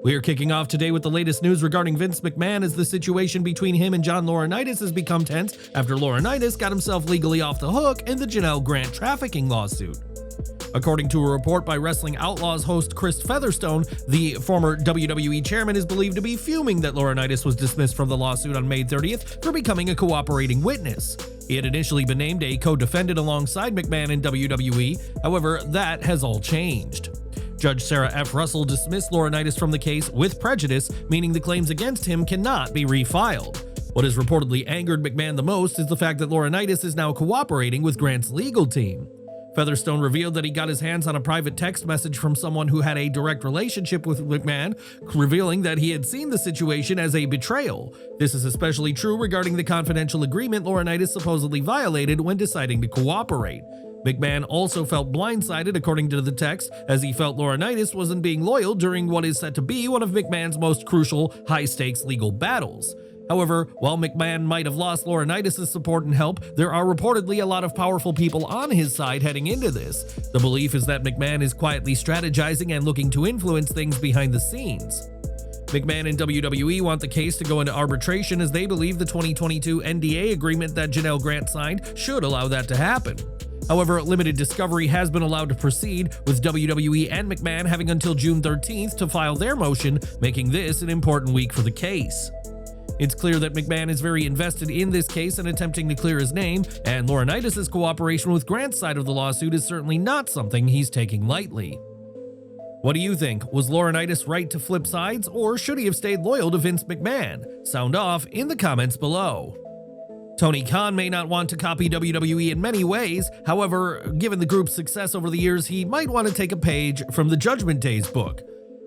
We are kicking off today with the latest news regarding Vince McMahon as the situation between him and John Laurinaitis has become tense after Laurinaitis got himself legally off the hook in the Janelle Grant trafficking lawsuit. According to a report by Wrestling Outlaws host Chris Featherstone, the former WWE chairman is believed to be fuming that Laurinaitis was dismissed from the lawsuit on May 30th for becoming a cooperating witness. He had initially been named a co-defendant alongside McMahon in WWE, however, that has all changed. Judge Sarah F. Russell dismissed Laurinaitis from the case with prejudice, meaning the claims against him cannot be refiled. What has reportedly angered McMahon the most is the fact that Laurinaitis is now cooperating with Grant's legal team. Featherstone revealed that he got his hands on a private text message from someone who had a direct relationship with McMahon, revealing that he had seen the situation as a betrayal. This is especially true regarding the confidential agreement Laurinaitis supposedly violated when deciding to cooperate. McMahon also felt blindsided, according to the text, as he felt Laurinaitis wasn't being loyal during what is said to be one of McMahon's most crucial, high-stakes legal battles. However, while McMahon might have lost Laurinaitis' support and help, there are reportedly a lot of powerful people on his side heading into this. The belief is that McMahon is quietly strategizing and looking to influence things behind the scenes. McMahon and WWE want the case to go into arbitration as they believe the 2022 NDA agreement that Janelle Grant signed should allow that to happen. However, limited discovery has been allowed to proceed, with WWE and McMahon having until June 13th to file their motion, making this an important week for the case. It's clear that McMahon is very invested in this case and attempting to clear his name, and Laurinaitis' cooperation with Grant's side of the lawsuit is certainly not something he's taking lightly. What do you think? Was Laurinaitis right to flip sides, or should he have stayed loyal to Vince McMahon? Sound off in the comments below. Tony Khan may not want to copy WWE in many ways, however, given the group's success over the years, he might want to take a page from the Judgment Day's book.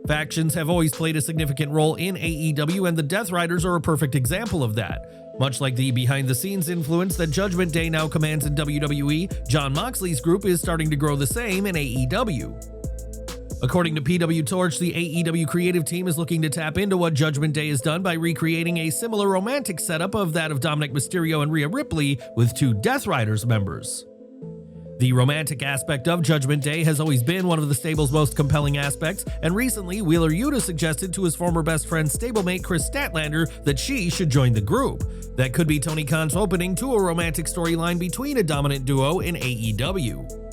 Factions have always played a significant role in AEW, and the Death Riders are a perfect example of that. Much like the behind-the-scenes influence that Judgment Day now commands in WWE, Jon Moxley's group is starting to grow the same in AEW. According to PW Torch, the AEW creative team is looking to tap into what Judgment Day has done by recreating a similar romantic setup of that of Dominik Mysterio and Rhea Ripley with two Death Riders members. The romantic aspect of Judgment Day has always been one of the stable's most compelling aspects, and recently Wheeler Yuta suggested to his former best friend stablemate Chris Statlander that she should join the group. That could be Tony Khan's opening to a romantic storyline between a dominant duo in AEW.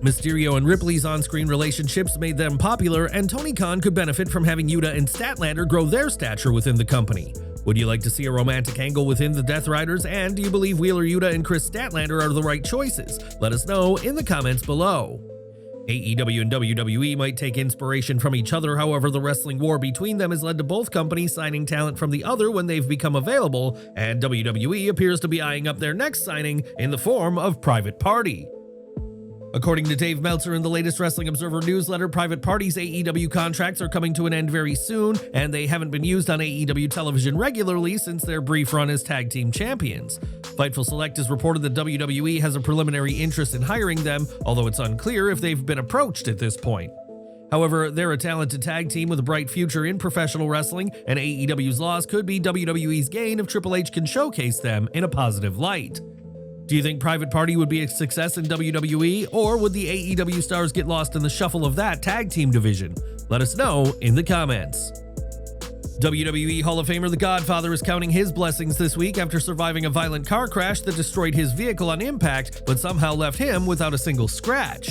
Mysterio and Ripley's on-screen relationships made them popular, and Tony Khan could benefit from having Yuta and Statlander grow their stature within the company. Would you like to see a romantic angle within the Death Riders, and do you believe Wheeler Yuta and Chris Statlander are the right choices? Let us know in the comments below. AEW and WWE might take inspiration from each other, however, the wrestling war between them has led to both companies signing talent from the other when they've become available, and WWE appears to be eyeing up their next signing in the form of Private Party. According to Dave Meltzer in the latest Wrestling Observer newsletter, Private Party's AEW contracts are coming to an end very soon, and they haven't been used on AEW television regularly since their brief run as tag team champions. Fightful Select has reported that WWE has a preliminary interest in hiring them, although it's unclear if they've been approached at this point. However, they're a talented tag team with a bright future in professional wrestling, and AEW's loss could be WWE's gain if Triple H can showcase them in a positive light. Do you think Private Party would be a success in WWE, or would the AEW stars get lost in the shuffle of that tag team division? Let us know in the comments. WWE Hall of Famer The Godfather is counting his blessings this week after surviving a violent car crash that destroyed his vehicle on impact, but somehow left him without a single scratch.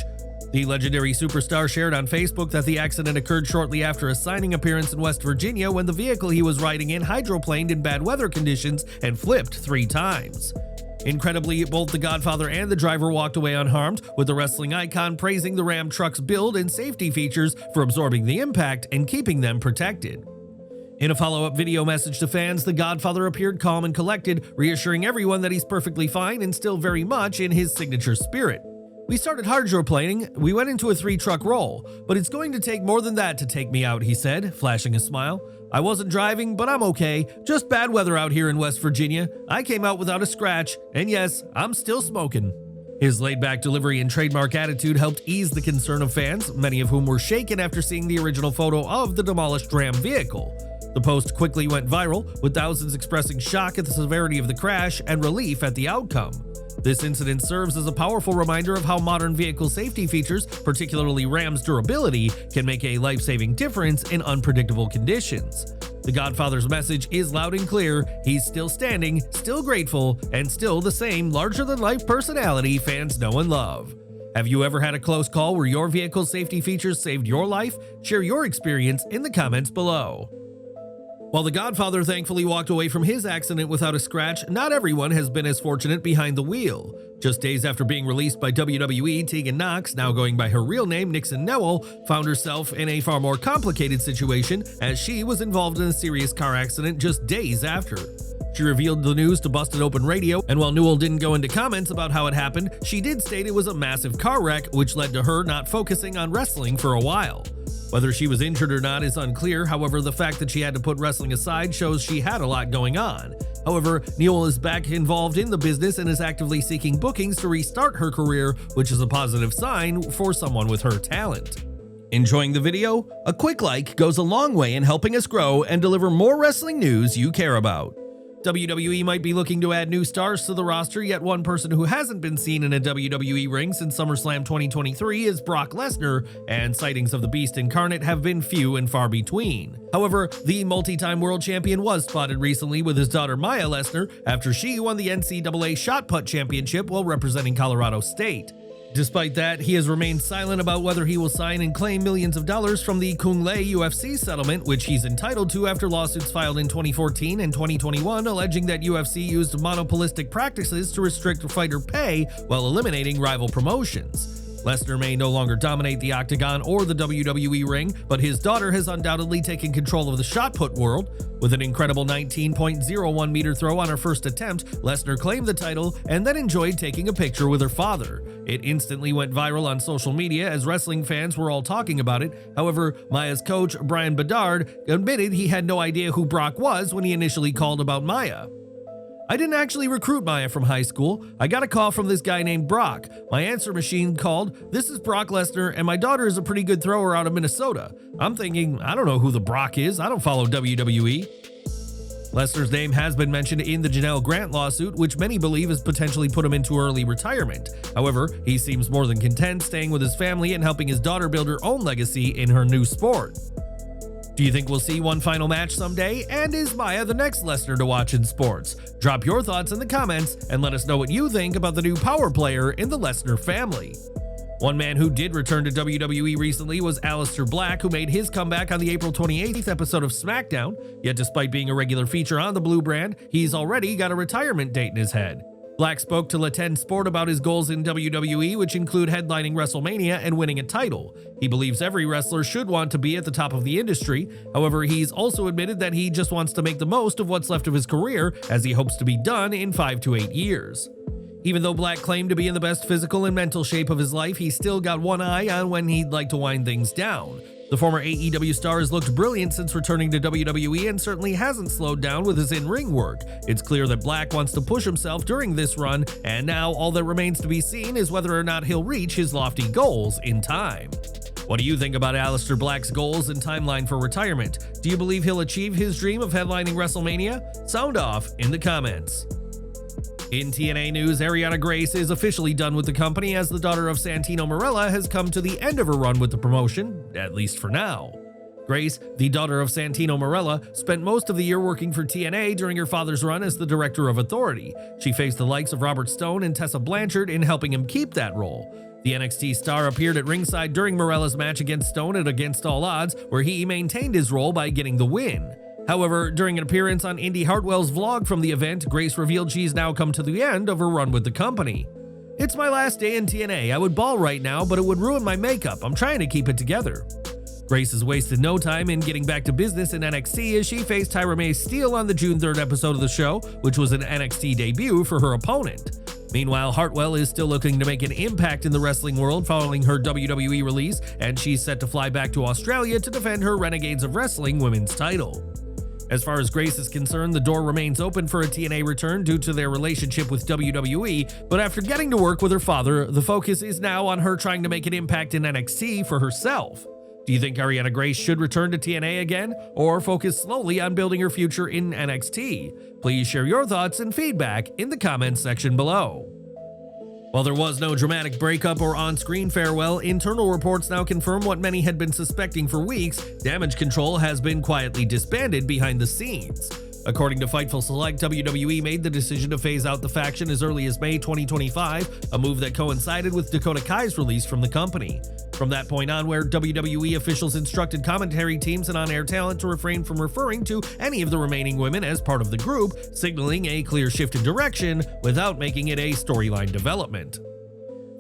The legendary superstar shared on Facebook that the accident occurred shortly after a signing appearance in West Virginia when the vehicle he was riding in hydroplaned in bad weather conditions and flipped 3 times. Incredibly, both the Godfather and the driver walked away unharmed, with the wrestling icon praising the Ram truck's build and safety features for absorbing the impact and keeping them protected. In a follow-up video message to fans, the Godfather appeared calm and collected, reassuring everyone that he's perfectly fine and still very much in his signature spirit. "We started hydroplaning, we went into a 3-truck roll, but it's going to take more than that to take me out," he said, flashing a smile. "I wasn't driving, but I'm okay. Just bad weather out here in West Virginia. I came out without a scratch, and yes, I'm still smoking." His laid-back delivery and trademark attitude helped ease the concern of fans, many of whom were shaken after seeing the original photo of the demolished Ram vehicle. The post quickly went viral, with thousands expressing shock at the severity of the crash and relief at the outcome. This incident serves as a powerful reminder of how modern vehicle safety features, particularly Ram's durability, can make a life-saving difference in unpredictable conditions. The Godfather's message is loud and clear. He's still standing, still grateful, and still the same larger-than-life personality fans know and love. Have you ever had a close call where your vehicle safety features saved your life? Share your experience in the comments below. While the Godfather thankfully walked away from his accident without a scratch, not everyone has been as fortunate behind the wheel. Just days after being released by WWE, Tegan Knox, now going by her real name Nixon Newell, found herself in a far more complicated situation as she was involved in a serious car accident just days after. She revealed the news to Busted Open Radio, and while Newell didn't go into comments about how it happened, she did state it was a massive car wreck, which led to her not focusing on wrestling for a while. Whether she was injured or not is unclear, however, the fact that she had to put wrestling aside shows she had a lot going on. However, Newell is back involved in the business and is actively seeking bookings to restart her career, which is a positive sign for someone with her talent. Enjoying the video? A quick like goes a long way in helping us grow and deliver more wrestling news you care about. WWE might be looking to add new stars to the roster, yet one person who hasn't been seen in a WWE ring since SummerSlam 2023 is Brock Lesnar, and sightings of the Beast incarnate have been few and far between. However, the multi-time world champion was spotted recently with his daughter Maya Lesnar after she won the NCAA Shot Put Championship while representing Colorado State. Despite that, he has remained silent about whether he will sign and claim millions of dollars from the Kung Lei UFC settlement, which he's entitled to after lawsuits filed in 2014 and 2021 alleging that UFC used monopolistic practices to restrict fighter pay while eliminating rival promotions. Lesnar may no longer dominate the octagon or the WWE ring, but his daughter has undoubtedly taken control of the shot put world. With an incredible 19.01 meter throw on her first attempt, Lesnar claimed the title and then enjoyed taking a picture with her father. It instantly went viral on social media as wrestling fans were all talking about it. However, Maya's coach, Brian Bedard, admitted he had no idea who Brock was when he initially called about Maya. "I didn't actually recruit Maya from high school. I got a call from this guy named Brock. My answer machine called, 'This is Brock Lesnar and my daughter is a pretty good thrower out of Minnesota.' I'm thinking, I don't know who the Brock is. I don't follow WWE." Lesnar's name has been mentioned in the Janelle Grant lawsuit, which many believe has potentially put him into early retirement. However, he seems more than content staying with his family and helping his daughter build her own legacy in her new sport. Do you think we'll see one final match someday? And is Maya the next Lesnar to watch in sports? Drop your thoughts in the comments and let us know what you think about the new power player in the Lesnar family. One man who did return to WWE recently was Aleister Black, who made his comeback on the April 28th episode of SmackDown. Yet despite being a regular feature on the Blue brand, he's already got a retirement date in his head. Black spoke to Le10 Sport about his goals in WWE, which include headlining WrestleMania and winning a title. He believes every wrestler should want to be at the top of the industry. However, he's also admitted that he just wants to make the most of what's left of his career, as he hopes to be done in 5 to 8 years. Even though Black claimed to be in the best physical and mental shape of his life, he's still got one eye on when he'd like to wind things down. The former AEW star has looked brilliant since returning to WWE and certainly hasn't slowed down with his in-ring work. It's clear that Black wants to push himself during this run, and now all that remains to be seen is whether or not he'll reach his lofty goals in time. What do you think about Aleister Black's goals and timeline for retirement? Do you believe he'll achieve his dream of headlining WrestleMania? Sound off in the comments. In TNA news, Arianna Grace is officially done with the company as the daughter of Santino Marella has come to the end of her run with the promotion, at least for now. Grace, the daughter of Santino Marella, spent most of the year working for TNA during her father's run as the Director of Authority. She faced the likes of Robert Stone and Tessa Blanchard in helping him keep that role. The NXT star appeared at ringside during Marella's match against Stone at Against All Odds, where he maintained his role by getting the win. However, during an appearance on Indy Hartwell's vlog from the event, Grace revealed she's now come to the end of her run with the company. "It's my last day in TNA. I would ball right now, but it would ruin my makeup. I'm trying to keep it together." Grace has wasted no time in getting back to business in NXT as she faced Tyra Mae Steele on the June 3rd episode of the show, which was an NXT debut for her opponent. Meanwhile, Hartwell is still looking to make an impact in the wrestling world following her WWE release, and she's set to fly back to Australia to defend her Renegades of Wrestling women's title. As far as Grace is concerned, the door remains open for a TNA return due to their relationship with WWE, but after getting to work with her father, the focus is now on her trying to make an impact in NXT for herself. Do you think Arianna Grace should return to TNA again, or focus slowly on building her future in NXT? Please share your thoughts and feedback in the comments section below. While there was no dramatic breakup or on-screen farewell, internal reports now confirm what many had been suspecting for weeks: Damage Control has been quietly disbanded behind the scenes. According to Fightful Select, WWE made the decision to phase out the faction as early as May 2025, a move that coincided with Dakota Kai's release from the company. From that point onward, WWE officials instructed commentary teams and on-air talent to refrain from referring to any of the remaining women as part of the group, signaling a clear shift in direction without making it a storyline development.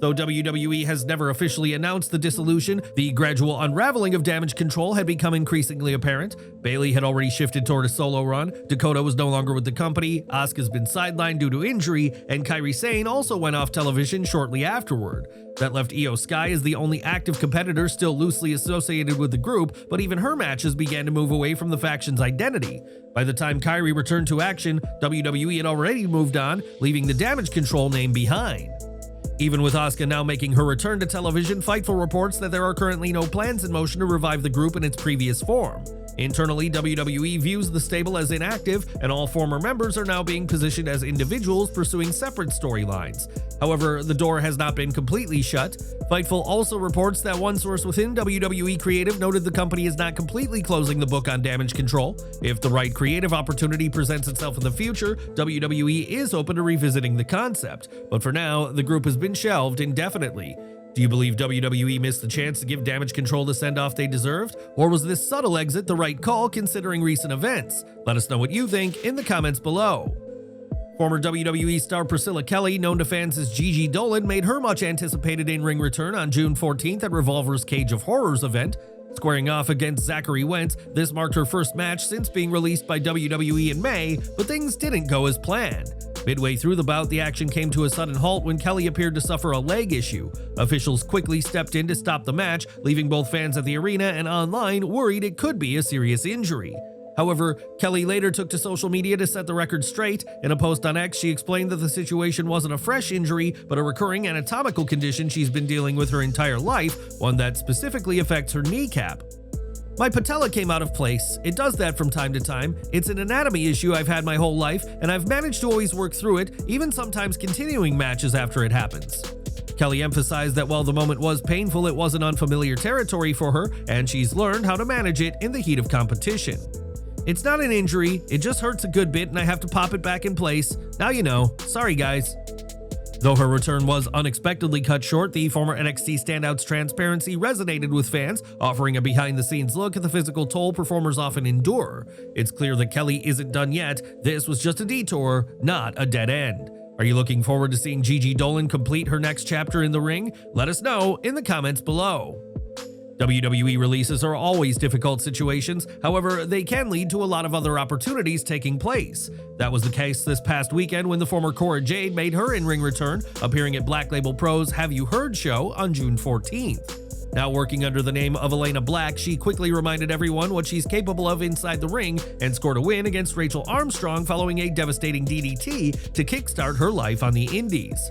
Though WWE has never officially announced the dissolution, the gradual unraveling of Damage Control had become increasingly apparent. Bayley had already shifted toward a solo run, Dakota was no longer with the company, Asuka's been sidelined due to injury, and Kairi Sane also went off television shortly afterward. That left Io Sky as the only active competitor still loosely associated with the group, but even her matches began to move away from the faction's identity. By the time Kairi returned to action, WWE had already moved on, leaving the Damage Control name behind. Even with Asuka now making her return to television, Fightful reports that there are currently no plans in motion to revive the group in its previous form. Internally, WWE views the stable as inactive, and all former members are now being positioned as individuals pursuing separate storylines. However, the door has not been completely shut. Fightful also reports that one source within WWE Creative noted the company is not completely closing the book on Damage Control. If the right creative opportunity presents itself in the future, WWE is open to revisiting the concept, but for now, the group has been shelved indefinitely. Do you believe WWE missed the chance to give Damage Control the send-off they deserved? Or was this subtle exit the right call considering recent events? Let us know what you think in the comments below. Former WWE star Priscilla Kelly, known to fans as Gigi Dolan, made her much-anticipated in-ring return on June 14th at Revolver's Cage of Horrors event. Squaring off against Zachary Wentz, this marked her first match since being released by WWE in May, but things didn't go as planned. Midway through the bout, the action came to a sudden halt when Kelly appeared to suffer a leg issue. Officials quickly stepped in to stop the match, leaving both fans at the arena and online worried it could be a serious injury. However, Kelly later took to social media to set the record straight. In a post on X, she explained that the situation wasn't a fresh injury, but a recurring anatomical condition she's been dealing with her entire life, one that specifically affects her kneecap. My patella came out of place. It does that from time to time. It's an anatomy issue I've had my whole life, and I've managed to always work through it, even sometimes continuing matches after it happens. Kelly emphasized that while the moment was painful, it wasn't unfamiliar territory for her, and she's learned how to manage it in the heat of competition. It's not an injury, it just hurts a good bit and I have to pop it back in place. Now you know. Sorry guys. Though her return was unexpectedly cut short, the former NXT standout's transparency resonated with fans, offering a behind-the-scenes look at the physical toll performers often endure. It's clear that Kelly isn't done yet. This was just a detour, not a dead end. Are you looking forward to seeing Gigi Dolan complete her next chapter in the ring? Let us know in the comments below. WWE releases are always difficult situations, however, they can lead to a lot of other opportunities taking place. That was the case this past weekend when the former Cora Jade made her in-ring return, appearing at Black Label Pro's Have You Heard show on June 14th. Now working under the name of Elena Black, she quickly reminded everyone what she's capable of inside the ring and scored a win against Rachel Armstrong following a devastating DDT to kickstart her life on the indies.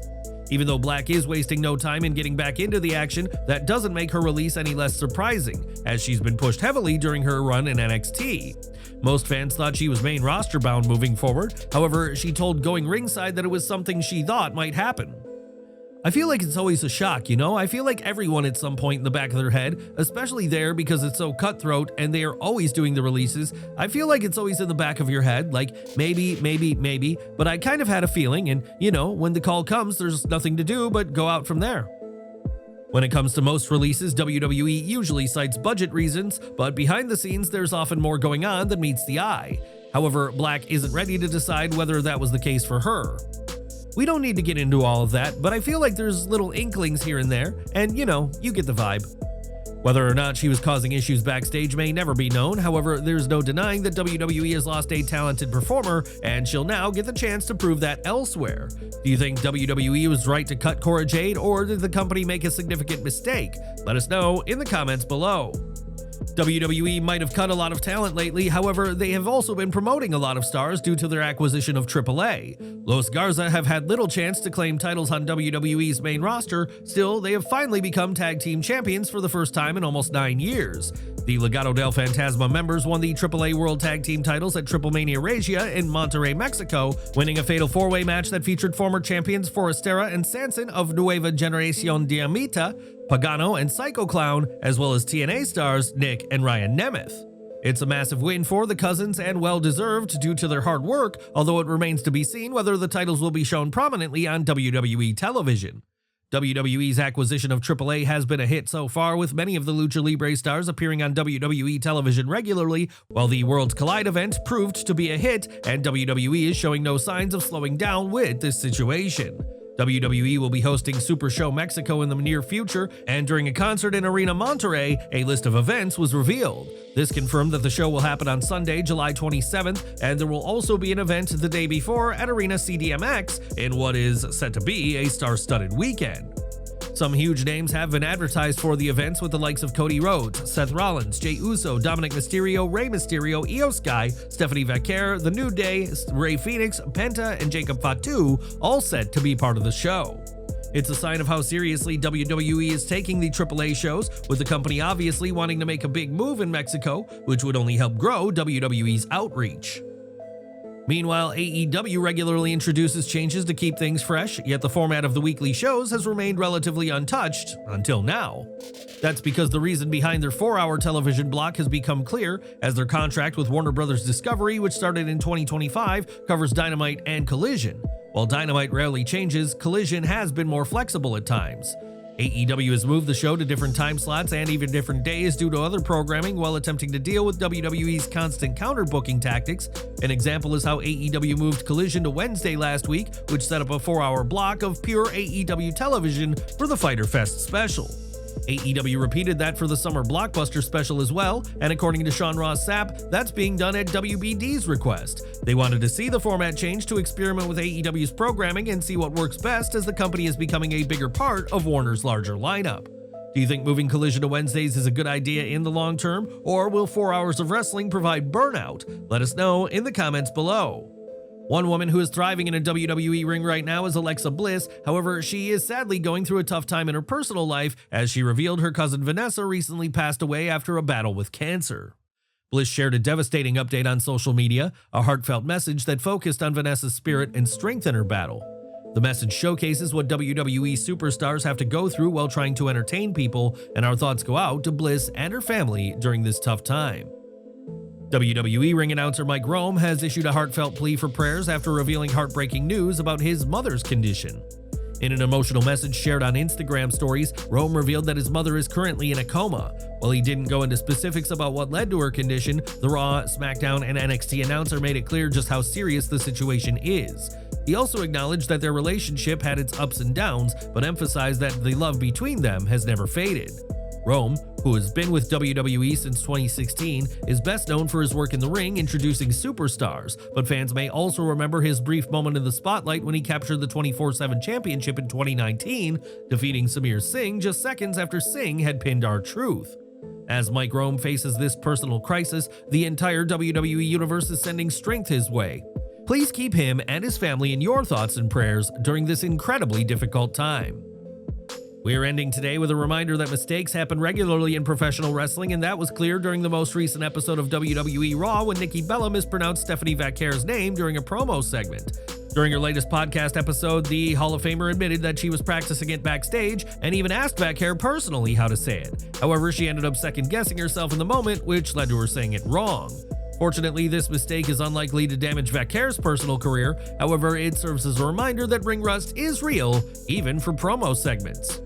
Even though Black is wasting no time in getting back into the action, that doesn't make her release any less surprising, as she's been pushed heavily during her run in NXT. Most fans thought she was main roster bound moving forward, however, she told Going Ringside that it was something she thought might happen. I feel like it's always a shock, you know? I feel like everyone at some point in the back of their head, especially there because it's so cutthroat and they are always doing the releases, I feel like it's always in the back of your head, like maybe, but I kind of had a feeling and, you know, when the call comes, there's nothing to do but go out from there. When it comes to most releases, WWE usually cites budget reasons, but behind the scenes, there's often more going on than meets the eye. However, Black isn't ready to decide whether that was the case for her. We don't need to get into all of that, but I feel like there's little inklings here and there, and you know, you get the vibe. Whether or not she was causing issues backstage may never be known, however, there's no denying that WWE has lost a talented performer, and she'll now get the chance to prove that elsewhere. Do you think WWE was right to cut Cora Jade, or did the company make a significant mistake? Let us know in the comments below. WWE might have cut a lot of talent lately, however, they have also been promoting a lot of stars due to their acquisition of AAA. Los Garza have had little chance to claim titles on WWE's main roster, still, they have finally become tag team champions for the first time in almost 9 years. The Legado del Fantasma members won the AAA World Tag Team titles at Mysterio-Rhea in Monterrey, Mexico, winning a fatal four-way match that featured former champions Forastera and Sanson of Nueva Generación Dinamita, Pagano and Psycho Clown, as well as TNA stars Nick and Ryan Nemeth. It's a massive win for the cousins and well-deserved due to their hard work, although it remains to be seen whether the titles will be shown prominently on WWE television. WWE's acquisition of AAA has been a hit so far, with many of the Lucha Libre stars appearing on WWE television regularly, while the Worlds Collide event proved to be a hit, and WWE is showing no signs of slowing down with this situation. WWE will be hosting SuperShow Mexico in the near future, and during a concert in Arena Monterrey, a list of events was revealed. This confirmed that the show will happen on Sunday, July 27th, and there will also be an event the day before at Arena CDMX in what is set to be a star-studded weekend. Some huge names have been advertised for the events, with the likes of Cody Rhodes, Seth Rollins, Jey Uso, Dominik Mysterio, Rey Mysterio, Io Sky, Stephanie Vaquer, The New Day, Rey Fenix, Penta, and Jacob Fatu all set to be part of the show. It's a sign of how seriously WWE is taking the AAA shows, with the company obviously wanting to make a big move in Mexico, which would only help grow WWE's outreach. Meanwhile, AEW regularly introduces changes to keep things fresh, yet the format of the weekly shows has remained relatively untouched until now. That's because the reason behind their 4-hour television block has become clear, as their contract with Warner Bros. Discovery, which started in 2025, covers Dynamite and Collision. While Dynamite rarely changes, Collision has been more flexible at times. AEW has moved the show to different time slots and even different days due to other programming while attempting to deal with WWE's constant counter-booking tactics. An example is how AEW moved Collision to Wednesday last week, which set up a 4-hour block of pure AEW television for the Fyter Fest special. AEW repeated that for the Summer Blockbuster special as well, and according to Sean Ross Sapp, that's being done at WBD's request. They wanted to see the format change to experiment with AEW's programming and see what works best, as the company is becoming a bigger part of Warner's larger lineup. Do you think moving Collision to Wednesdays is a good idea in the long term, or will 4 hours of wrestling provide burnout? Let us know in the comments below. One woman who is thriving in a WWE ring right now is Alexa Bliss. However, she is sadly going through a tough time in her personal life, as she revealed her cousin Vanessa recently passed away after a battle with cancer. Bliss shared a devastating update on social media, a heartfelt message that focused on Vanessa's spirit and strength in her battle. The message showcases what WWE superstars have to go through while trying to entertain people, and our thoughts go out to Bliss and her family during this tough time. WWE ring announcer Mike Rome has issued a heartfelt plea for prayers after revealing heartbreaking news about his mother's condition. In an emotional message shared on Instagram stories, Rome revealed that his mother is currently in a coma. While he didn't go into specifics about what led to her condition, the Raw, SmackDown, and NXT announcer made it clear just how serious the situation is. He also acknowledged that their relationship had its ups and downs, but emphasized that the love between them has never faded. Rome, who has been with WWE since 2016, is best known for his work in the ring introducing superstars, but fans may also remember his brief moment in the spotlight when he captured the 24/7 championship in 2019, defeating Samir Singh just seconds after Singh had pinned R-Truth. As Mike Rome faces this personal crisis, the entire WWE universe is sending strength his way. Please keep him and his family in your thoughts and prayers during this incredibly difficult time. We're ending today with a reminder that mistakes happen regularly in professional wrestling, and that was clear during the most recent episode of WWE Raw when Nikki Bella mispronounced Stephanie Vaquer's name during a promo segment. During her latest podcast episode, the Hall of Famer admitted that she was practicing it backstage and even asked Vaquer personally how to say it. However, she ended up second-guessing herself in the moment, which led to her saying it wrong. Fortunately, this mistake is unlikely to damage Vaquer's personal career. However, it serves as a reminder that ring rust is real, even for promo segments.